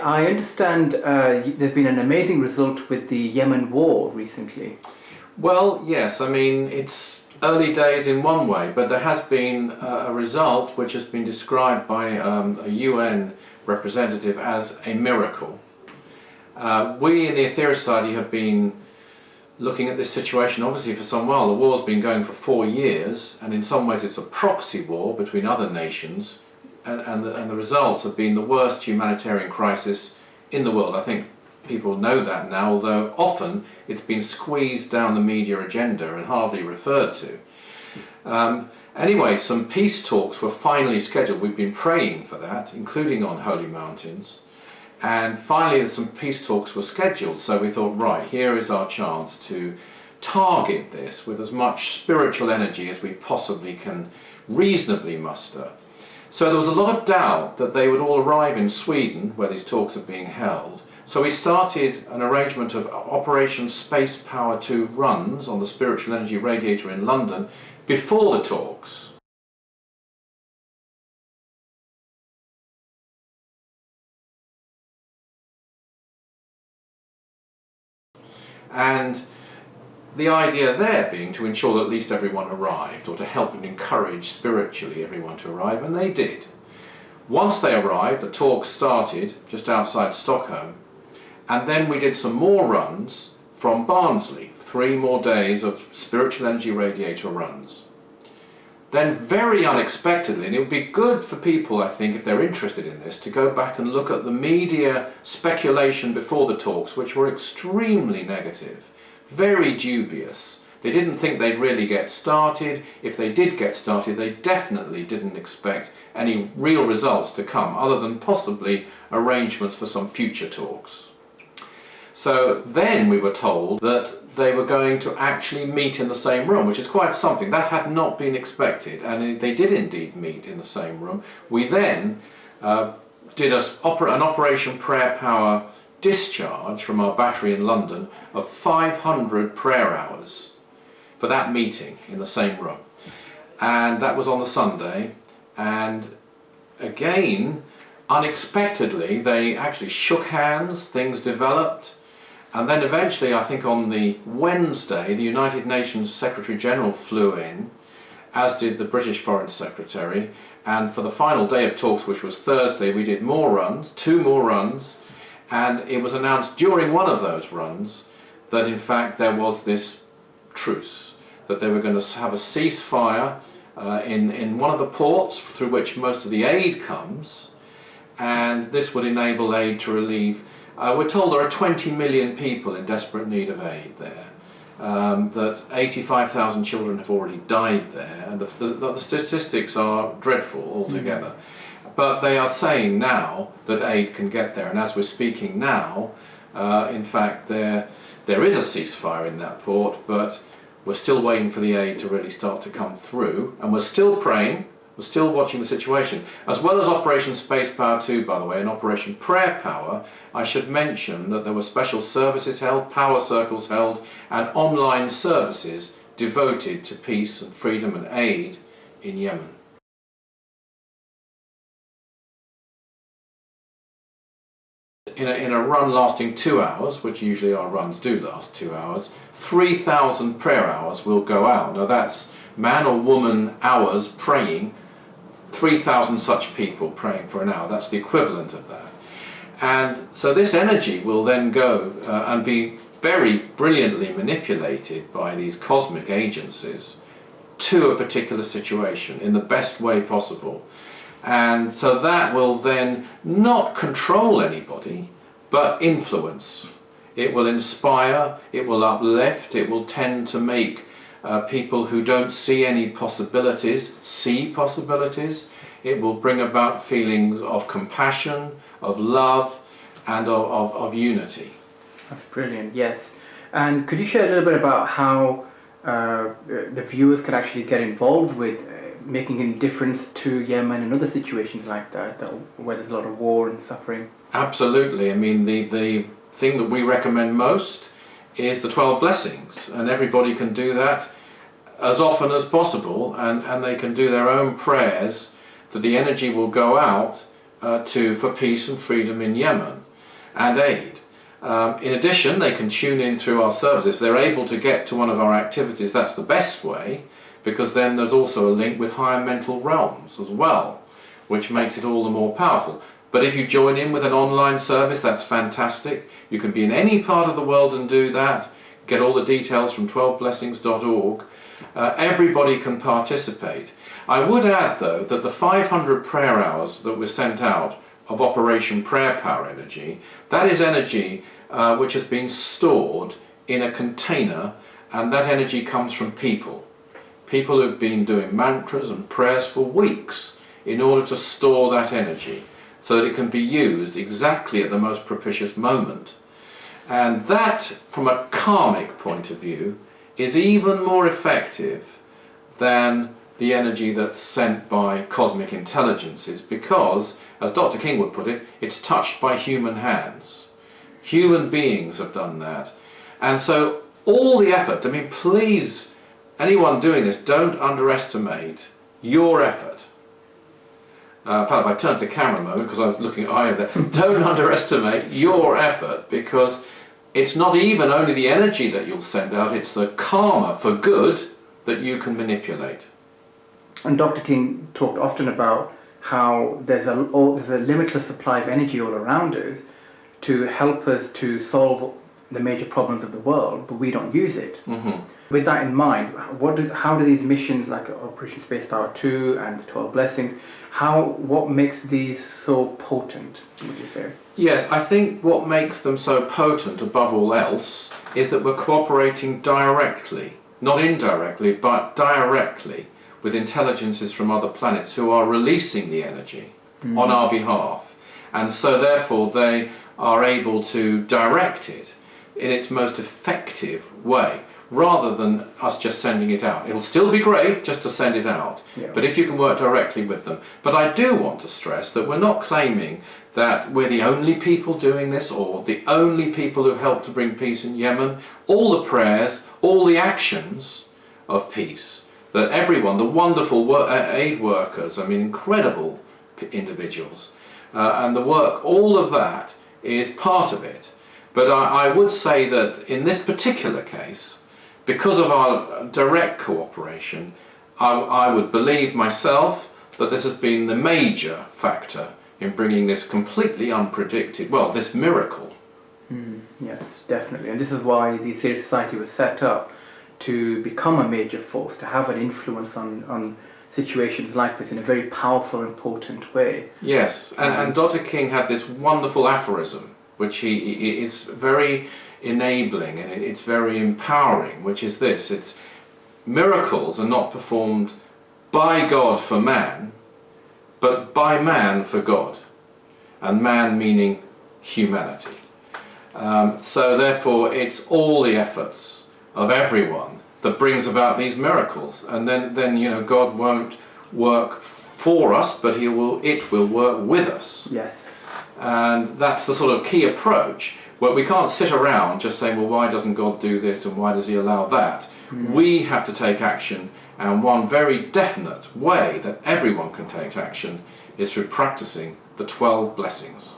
I understand there's been an amazing result with the Yemen war recently. Well, yes, I mean, it's early days in one way, but there has been a result which has been described by a UN representative as a miracle. We in the Aetherius Society have been looking at this situation obviously for some while. The war's been going for 4 years, and in some ways it's a proxy war between other nations, and the results have been the worst humanitarian crisis in the world. I think people know that now, although often it's been squeezed down the media agenda and hardly referred to. Anyway, some peace talks were finally scheduled. We've been praying for that, including on holy mountains. And finally some peace talks were scheduled, so we thought, right, here is our chance to target this with as much spiritual energy as we possibly can reasonably muster. So there was a lot of doubt that they would all arrive in Sweden, where these talks are being held. So we started an arrangement of Operation Space Power 2 runs on the spiritual energy radiator in London before the talks. And the idea there being to ensure that at least everyone arrived, or to help and encourage spiritually everyone to arrive, and they did. Once they arrived, the talks started just outside Stockholm, and then we did some more runs from Barnsley, 3 more days of spiritual energy radiator runs. Then very unexpectedly, and it would be good for people, I think, if they're interested in this, to go back and look at the media speculation before the talks, which were extremely negative, very dubious. They didn't think they'd really get started. If they did get started, they definitely didn't expect any real results to come, other than possibly arrangements for some future talks. So then we were told that they were going to actually meet in the same room, which is quite something. That had not been expected, and they did indeed meet in the same room. We then did an Operation Prayer Power discharge from our battery in London of 500 prayer hours for that meeting in the same room. And that was on the Sunday, and again, unexpectedly, they actually shook hands, things developed. And then eventually, I think on the Wednesday, the United Nations Secretary General flew in, as did the British Foreign Secretary. And for the final day of talks, which was Thursday, we did more runs, 2 more runs. And it was announced during one of those runs that in fact there was this truce, that they were going to have a ceasefire in one of the ports through which most of the aid comes. And this would enable aid to relieve. We're told there are 20 million people in desperate need of aid there, that 85,000 children have already died there, and the statistics are dreadful altogether. But they are saying now that aid can get there, and as we're speaking now, in fact there is a ceasefire in that port, but we're still waiting for the aid to really start to come through, and we're still praying. We're still watching the situation. As well as Operation Space Power 2, by the way, and Operation Prayer Power, I should mention that there were special services held, power circles held, and online services devoted to peace and freedom and aid in Yemen. In a run lasting 2 hours, which usually our runs do last 2 hours, 3,000 prayer hours will go out. Now that's man or woman hours praying, 3,000 such people praying for an hour. That's the equivalent of that. And so this energy will then go and be very brilliantly manipulated by these cosmic agencies to a particular situation in the best way possible. And so that will then not control anybody, but influence. It will inspire, it will uplift, it will tend to make people who don't see any possibilities see possibilities. It will bring about feelings of compassion, of love, and of unity. That's brilliant, yes. And could you share a little bit about how the viewers could actually get involved with making a difference to Yemen and other situations like that, where there's a lot of war and suffering? Absolutely. I mean, the thing that we recommend most is the 12 blessings, and everybody can do that as often as possible, and they can do their own prayers that the energy will go out for peace and freedom in Yemen. and aid. In addition, they can tune in through our services. If they're able to get to one of our activities, that's the best way, because then there's also a link with higher mental realms as well, which makes it all the more powerful. But if you join in with an online service, that's fantastic. You can be in any part of the world and do that. Get all the details from 12blessings.org. Everybody can participate. I would add, though, that the 500 prayer hours that were sent out of Operation Prayer Power Energy, that is energy which has been stored in a container, and that energy comes from people. People who've been doing mantras and prayers for weeks in order to store that energy so that it can be used exactly at the most propitious moment. And that, from a karmic point of view, is even more effective than the energy that's sent by cosmic intelligences, because, as Dr. King would put it, it's touched by human hands. Human beings have done that. And so all the effort, I mean, please, anyone doing this, don't underestimate your effort. If I turn to the camera a moment, because I was looking at Aya there, don't underestimate your effort, because it's not even only the energy that you'll send out, it's the karma for good that you can manipulate. And Dr. King talked often about how there's a limitless supply of energy all around us to help us to solve the major problems of the world, but we don't use it. Mm-hmm. With that in mind, how do these missions like Operation Space Power 2 and the 12 Blessings, what makes these so potent, would you say? Yes, I think what makes them so potent above all else is that we're cooperating directly, not indirectly, but directly with intelligences from other planets who are releasing the energy on our behalf. And so therefore they are able to direct it in its most effective way, rather than us just sending it out. It'll still be great just to send it out, but if you can work directly with them. But I do want to stress that we're not claiming that we're the only people doing this, or the only people who've helped to bring peace in Yemen. All the prayers, all the actions of peace, that everyone, the wonderful aid workers, I mean, incredible individuals, and the work, all of that is part of it. But I would say that in this particular case, because of our direct cooperation, I would believe myself that this has been the major factor in bringing this completely unpredicted, well, this miracle. Yes, definitely. And this is why the Aetherius Society was set up, to become a major force, to have an influence on situations like this in a very powerful, important way. Yes, and Dr. King had this wonderful aphorism, which he is very enabling and it's very empowering, which is this: it's miracles are not performed by God for man, but by man for God, and man meaning humanity. So therefore it's all the efforts of everyone that brings about these miracles, and then you know, God won't work for us, but it will work with us. Yes. And that's the sort of key approach, where we can't sit around just saying, well, why doesn't God do this and why does he allow that? We have to take action, and one very definite way that everyone can take action is through practicing the 12 blessings.